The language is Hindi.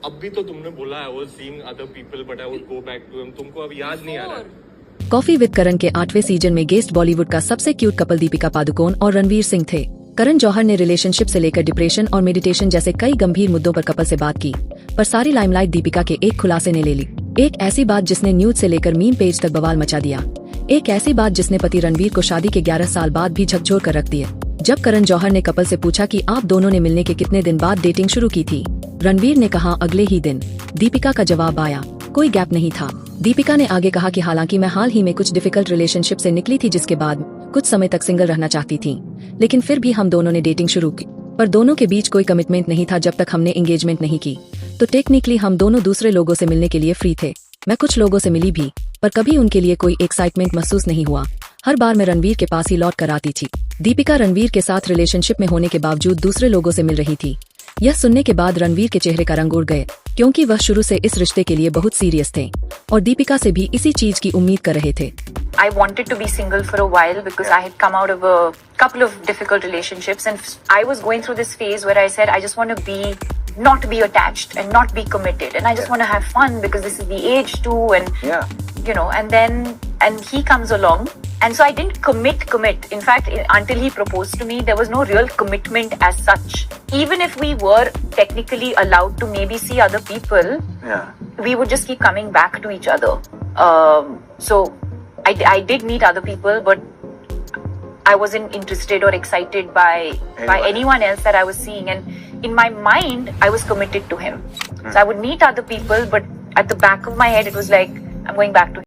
अब भी तो तुमने बोला I was seeing other people but I would go back to him, तुमको अब याद नहीं आ रहा है? कॉफी विद करण के 8वें सीजन में गेस्ट बॉलीवुड का सबसे क्यूट कपल दीपिका पादुकोण और रणवीर सिंह थे। करण जौहर ने रिलेशनशिप से लेकर डिप्रेशन और मेडिटेशन जैसे कई गंभीर मुद्दों पर कपल से बात की, पर सारी लाइमलाइट दीपिका के एक खुलासे ने ले ली। एक ऐसी बात जिसने न्यूज से लेकर मीम पेज तक बवाल मचा दिया। एक ऐसी बात जिसने पति रणवीर को शादी के 11 साल बाद भी झकझोर कर रख दिए। जब करण जौहर ने कपल से पूछा कि आप दोनों ने मिलने के कितने दिन बाद डेटिंग शुरू की थी, रणवीर ने कहा अगले ही दिन। दीपिका का जवाब आया, कोई गैप नहीं था। दीपिका ने आगे कहा कि हालांकि मैं हाल ही में कुछ डिफिकल्ट रिलेशनशिप से निकली थी जिसके बाद कुछ समय तक सिंगल रहना चाहती थी, लेकिन फिर भी हम दोनों ने डेटिंग शुरू की, पर दोनों के बीच कोई कमिटमेंट नहीं था जब तक हमने एंगेजमेंट नहीं की। तो टेक्निकली हम दोनों दूसरे लोगों से मिलने के लिए फ्री थे। मैं कुछ लोगों से मिली भी, पर कभी उनके लिए कोई एक्साइटमेंट महसूस नहीं हुआ। हर बार मैं रणवीर के पास ही लौट कर आती थी। दीपिका रणवीर के साथ रिलेशनशिप में होने के बावजूद दूसरे लोगों से मिल रही थी। यह सुनने के बाद रणवीर के चेहरे का रंग उड़ गए, क्योंकि वह शुरू से इस रिश्ते के लिए बहुत सीरियस थे और दीपिका से भी इसी चीज की उम्मीद कर रहे थे। I wanted to be single for a while because I had come out of a couple of difficult relationships and I was going through this phase where I said I just want to not be attached and not be committed and I just want to have fun because this is the age too and you know, and he comes along and so I didn't commit. In fact, until he proposed to me, there was no real commitment as such. Even if we were technically allowed to maybe see other people, we would just keep coming back to each other. So I did meet other people, but I wasn't interested or excited by anyone else that I was seeing. And in my mind, I was committed to him. So I would meet other people, but at the back of my head, it was like, I'm going back to him.